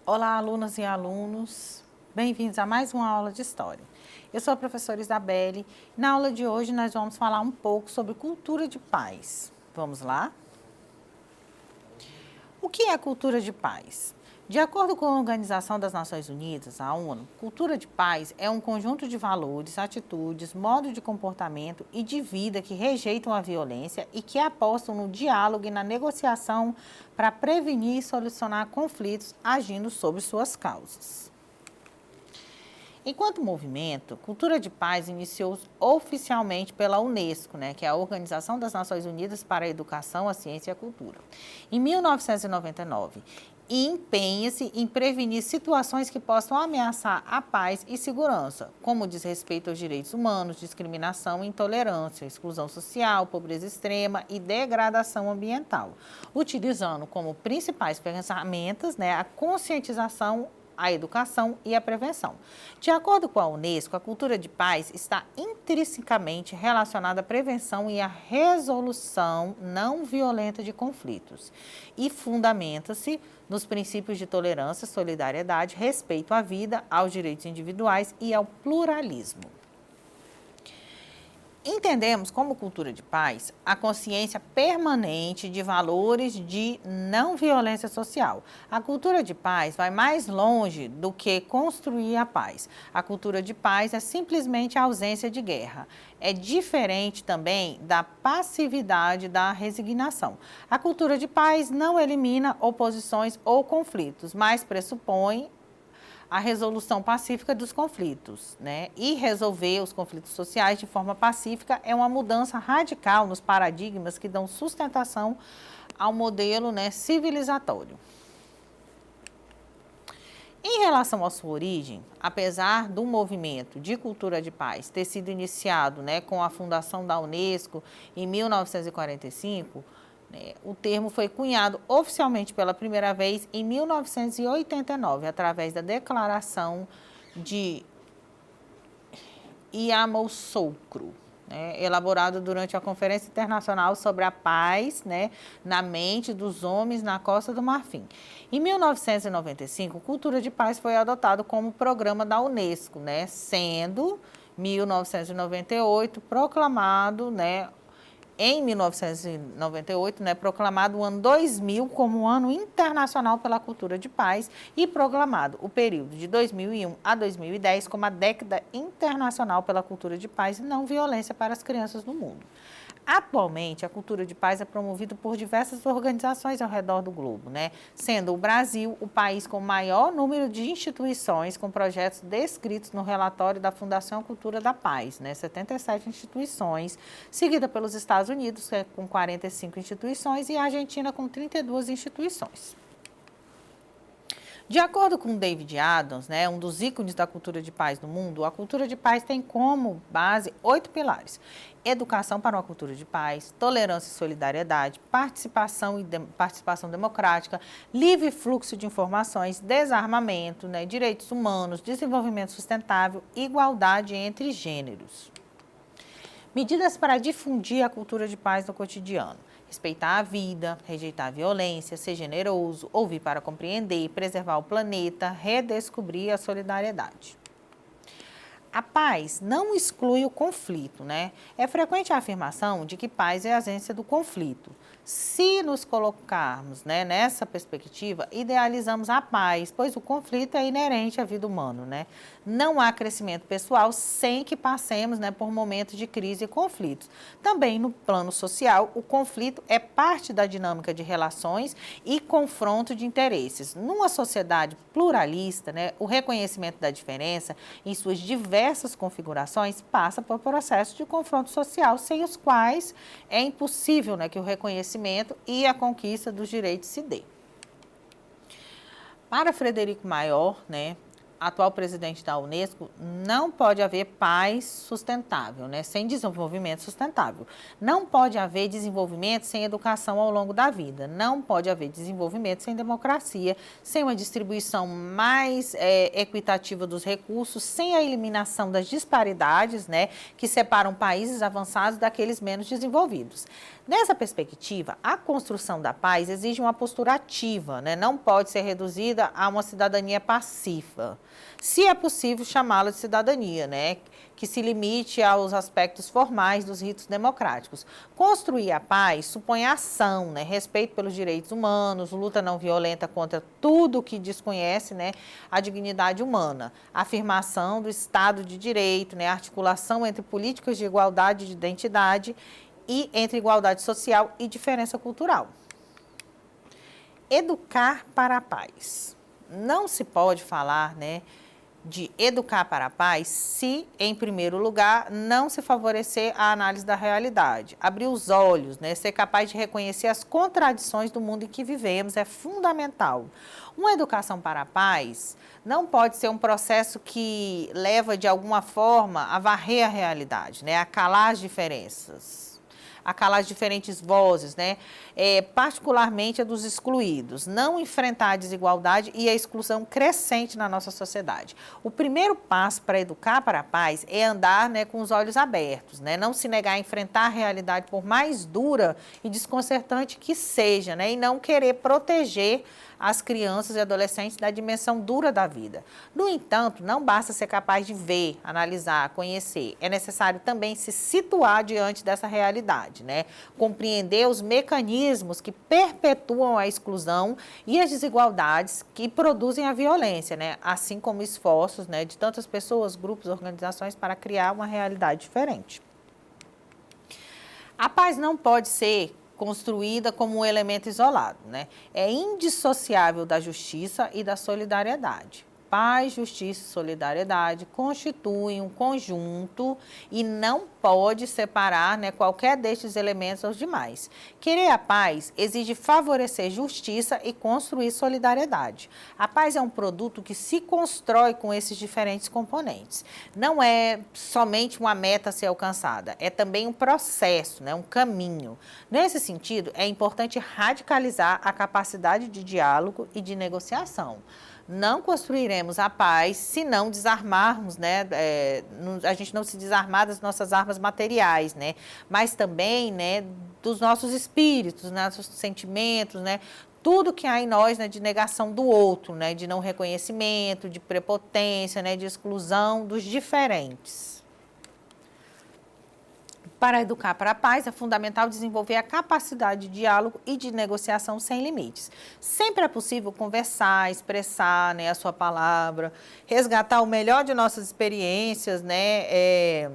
Olá, alunas e alunos, bem-vindos a mais uma aula de História. Eu sou a professora Isabelle e na aula de hoje nós vamos falar um pouco sobre cultura de paz. Vamos lá? O que é cultura de paz? De acordo com a Organização das Nações Unidas, a ONU, cultura de paz é um conjunto de valores, atitudes, modos de comportamento e de vida que rejeitam a violência e que apostam no diálogo e na negociação para prevenir e solucionar conflitos agindo sobre suas causas. Enquanto movimento, Cultura de Paz iniciou oficialmente pela Unesco, que é a Organização das Nações Unidas para a Educação, a Ciência e a Cultura, em 1999, e empenha-se em prevenir situações que possam ameaçar a paz e segurança, como desrespeito aos direitos humanos, discriminação, intolerância, exclusão social, pobreza extrema e degradação ambiental, utilizando como principais ferramentas a conscientização, a educação e a prevenção. De acordo com a Unesco, a cultura de paz está intrinsecamente relacionada à prevenção e à resolução não violenta de conflitos e fundamenta-se nos princípios de tolerância, solidariedade, respeito à vida, aos direitos individuais e ao pluralismo. Entendemos como cultura de paz a consciência permanente de valores de não violência social. A cultura de paz vai mais longe do que construir a paz. A cultura de paz é simplesmente a ausência de guerra. É diferente também da passividade da resignação. A cultura de paz não elimina oposições ou conflitos, mas pressupõe a resolução pacífica dos conflitos, E resolver os conflitos sociais de forma pacífica é uma mudança radical nos paradigmas que dão sustentação ao modelo, civilizatório. Em relação à sua origem, apesar do movimento de cultura de paz ter sido iniciado, com a fundação da Unesco em 1945, o termo foi cunhado oficialmente pela primeira vez em 1989, através da Declaração de Yamoussoukro, elaborado durante a Conferência Internacional sobre a Paz na Mente dos Homens na Costa do Marfim. Em 1995, Cultura de Paz foi adotado como programa da Unesco, sendo 1998 proclamado, em 1998, proclamado o ano 2000 como o Ano Internacional pela Cultura de Paz e proclamado o período de 2001 a 2010 como a Década Internacional pela Cultura de Paz e Não Violência para as Crianças no Mundo. Atualmente, a cultura de paz é promovida por diversas organizações ao redor do globo, sendo o Brasil o país com maior número de instituições com projetos descritos no relatório da Fundação Cultura da Paz, 77 instituições, seguida pelos Estados Unidos, com 45 instituições, e a Argentina, com 32 instituições. De acordo com David Adams, um dos ícones da cultura de paz no mundo, a cultura de paz tem como base 8 pilares: educação para uma cultura de paz, tolerância e solidariedade, participação democrática, livre fluxo de informações, desarmamento, direitos humanos, desenvolvimento sustentável, igualdade entre gêneros. Medidas para difundir a cultura de paz no cotidiano: respeitar a vida, rejeitar a violência, ser generoso, ouvir para compreender, preservar o planeta, redescobrir a solidariedade. A paz não exclui o conflito, É frequente a afirmação de que paz é a ausência do conflito. Se nos colocarmos, nessa perspectiva, idealizamos a paz, pois o conflito é inerente à vida humana, Não há crescimento pessoal sem que passemos, por momentos de crise e conflitos. Também no plano social, o conflito é parte da dinâmica de relações e confronto de interesses. Numa sociedade pluralista, o reconhecimento da diferença em suas diversas configurações passa por processo de confronto social, sem os quais é impossível que o reconhecimento e a conquista dos direitos se dê. Para Frederico Maior, atual presidente da Unesco, não pode haver paz sustentável, sem desenvolvimento sustentável. Não pode haver desenvolvimento sem educação ao longo da vida. Não pode haver desenvolvimento sem democracia, sem uma distribuição mais equitativa dos recursos, sem a eliminação das disparidades, que separam países avançados daqueles menos desenvolvidos. Nessa perspectiva, a construção da paz exige uma postura ativa, né? Não pode ser reduzida a uma cidadania passiva. Se é possível chamá-la de cidadania, né? Que se limite aos aspectos formais dos ritos democráticos. Construir a paz supõe ação, né? Respeito pelos direitos humanos, luta não violenta contra tudo que desconhece, né? A dignidade humana, afirmação do Estado de Direito, né? Articulação entre políticas de igualdade de identidade e entre igualdade social e diferença cultural. Educar para a paz. Não se pode falar, né, de educar para a paz se, em primeiro lugar, não se favorecer a análise da realidade. Abrir os olhos, né, ser capaz de reconhecer as contradições do mundo em que vivemos é fundamental. Uma educação para a paz não pode ser um processo que leva, de alguma forma, a varrer a realidade, né, a calar as diferenças, a calar as diferentes vozes, né? Particularmente a dos excluídos, não enfrentar a desigualdade e a exclusão crescente na nossa sociedade. O primeiro passo para educar para a paz é andar, né, com os olhos abertos, né? Não se negar a enfrentar a realidade, por mais dura e desconcertante que seja, né? E não querer proteger as crianças e adolescentes da dimensão dura da vida. No entanto, não basta ser capaz de ver, analisar, conhecer. É necessário também se situar diante dessa realidade, né? Compreender os mecanismos que perpetuam a exclusão e as desigualdades que produzem a violência, né? Assim como esforços, né, de tantas pessoas, grupos, organizações para criar uma realidade diferente. A paz não pode ser construída como um elemento isolado, né? É indissociável da justiça e da solidariedade. Paz, justiça e solidariedade constituem um conjunto e não pode separar, né, qualquer destes elementos aos demais. Querer a paz exige favorecer justiça e construir solidariedade. A paz é um produto que se constrói com esses diferentes componentes. Não é somente uma meta a ser alcançada, é também um processo, né, um caminho. Nesse sentido, é importante radicalizar a capacidade de diálogo e de negociação. Não construiremos a paz se não desarmarmos, né? A gente não se desarmar das nossas armas materiais, né? Mas também, né, dos nossos espíritos, nossos sentimentos, né? Tudo que há em nós, né, de negação do outro, né? De não reconhecimento, de prepotência, né? De exclusão dos diferentes. Para educar para a paz, é fundamental desenvolver a capacidade de diálogo e de negociação sem limites. Sempre é possível conversar, expressar, né, a sua palavra, resgatar o melhor de nossas experiências, né,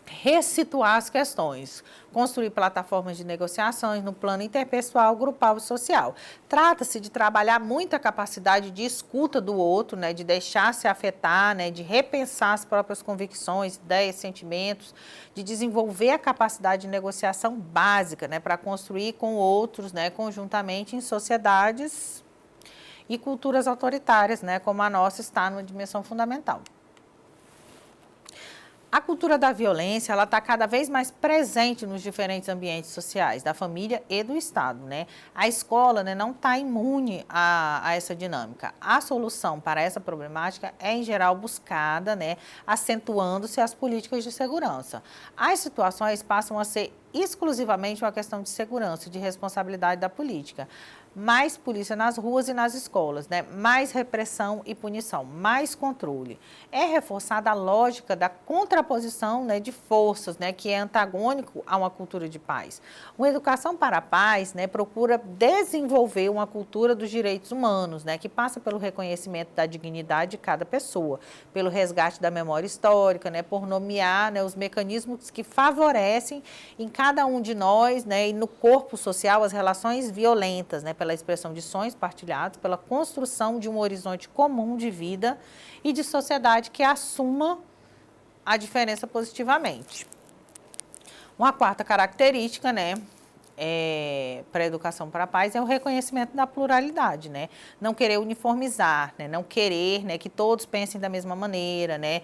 ressituar as questões, construir plataformas de negociações no plano interpessoal, grupal e social. Trata-se de trabalhar muita capacidade de escuta do outro, né, de deixar-se afetar, né, de repensar as próprias convicções, ideias, sentimentos, de desenvolver a capacidade de negociação básica, né, para construir com outros, né, conjuntamente em sociedades e culturas autoritárias, né, como a nossa, está numa dimensão fundamental. A cultura da violência, ela está cada vez mais presente nos diferentes ambientes sociais, da família e do Estado, né? A escola, né, não está imune a essa dinâmica. A solução para essa problemática é, em geral, buscada, né, acentuando-se as políticas de segurança. As situações passam a ser exclusivamente uma questão de segurança e de responsabilidade da política. Mais polícia nas ruas e nas escolas, né? Mais repressão e punição, mais controle. É reforçada a lógica da contraposição, né, de forças, né, que é antagônico a uma cultura de paz. Uma educação para a paz, né, procura desenvolver uma cultura dos direitos humanos, né, que passa pelo reconhecimento da dignidade de cada pessoa, pelo resgate da memória histórica, né, por nomear, né, os mecanismos que favorecem em cada um de nós, né, e no corpo social as relações violentas, né, pela expressão de sonhos partilhados, pela construção de um horizonte comum de vida e de sociedade que assuma a diferença positivamente. Uma quarta característica, né, para a educação para a paz é o reconhecimento da pluralidade, né? Não querer uniformizar, né? Não querer, né, que todos pensem da mesma maneira, né?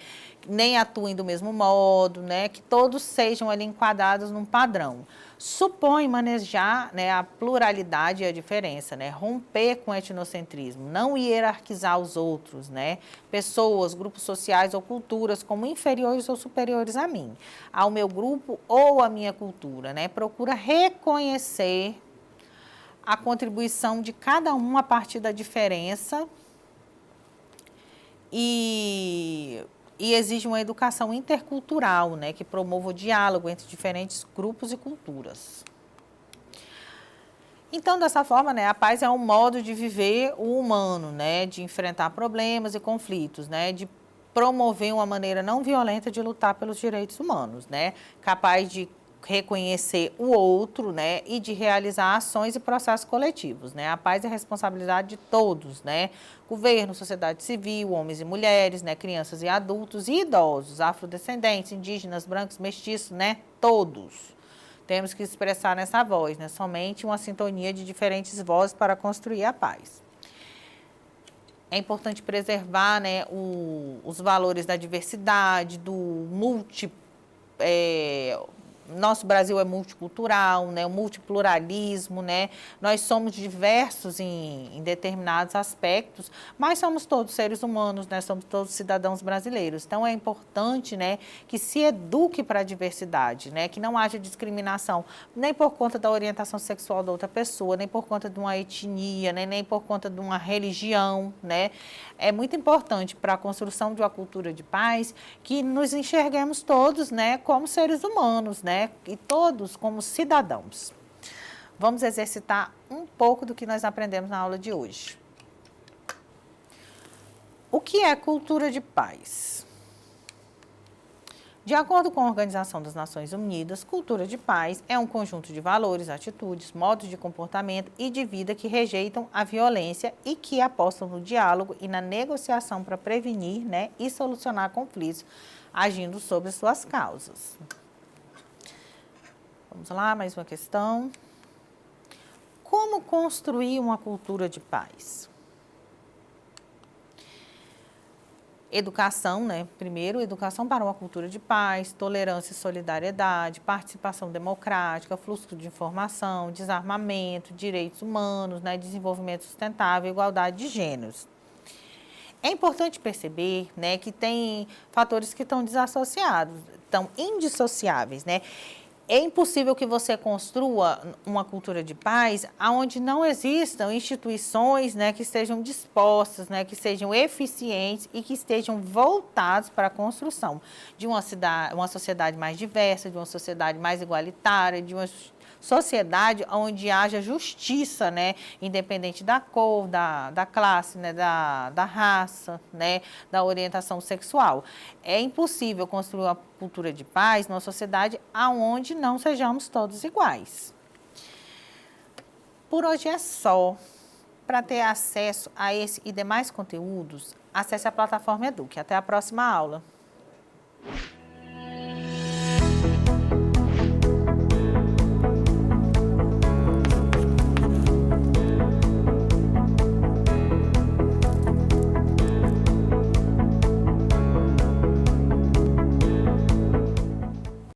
Nem atuem do mesmo modo, né? Que todos sejam ali enquadrados num padrão. supõe manejar, né, a pluralidade e a diferença, né, romper com o etnocentrismo, não hierarquizar os outros, né, pessoas, grupos sociais ou culturas como inferiores ou superiores a mim, ao meu grupo ou à minha cultura, né, procura reconhecer a contribuição de cada um a partir da diferença e exige uma educação intercultural, né, que promova o diálogo entre diferentes grupos e culturas. Então, dessa forma, né, a paz é um modo de viver o humano, né, de enfrentar problemas e conflitos, né, de promover uma maneira não violenta de lutar pelos direitos humanos, né, capaz de reconhecer o outro, né, e de realizar ações e processos coletivos, né. A paz é responsabilidade de todos, né, governo, sociedade civil, homens e mulheres, né, crianças e adultos e idosos, afrodescendentes, indígenas, brancos, mestiços, né, todos. Temos que expressar nessa voz, né, somente uma sintonia de diferentes vozes para construir a paz. É importante preservar, né, os valores da diversidade, do nosso Brasil é multicultural, né, o multipluralismo, né, nós somos diversos em determinados aspectos, mas somos todos seres humanos, né, somos todos cidadãos brasileiros. Então, é importante, né, que se eduque para a diversidade, né, que não haja discriminação, nem por conta da orientação sexual da outra pessoa, nem por conta de uma etnia, né, nem por conta de uma religião, né. É muito importante para a construção de uma cultura de paz que nos enxerguemos todos, né, como seres humanos, né, e todos como cidadãos. Vamos exercitar um pouco do que nós aprendemos na aula de hoje. O que é cultura de paz? De acordo com a Organização das Nações Unidas, cultura de paz é um conjunto de valores, atitudes, modos de comportamento e de vida que rejeitam a violência e que apostam no diálogo e na negociação para prevenir, né, e solucionar conflitos, agindo sobre suas causas. Vamos lá, mais uma questão. Como construir uma cultura de paz? Educação, né? Primeiro, educação para uma cultura de paz, tolerância e solidariedade, participação democrática, fluxo de informação, desarmamento, direitos humanos, né? Desenvolvimento sustentável, igualdade de gêneros. É importante perceber, né, que tem fatores que estão desassociados, estão indissociáveis, né? É impossível que você construa uma cultura de paz onde não existam instituições, né, que estejam dispostas, né, que sejam eficientes e que estejam voltados para a construção de uma sociedade mais diversa, de uma sociedade mais igualitária, de uma sociedade onde haja justiça, né, independente da cor, da classe, né, da raça, né, da orientação sexual. É impossível construir uma cultura de paz numa sociedade onde não sejamos todos iguais. Por hoje é só. Para ter acesso a esse e demais conteúdos, acesse a plataforma Eduque. Até a próxima aula.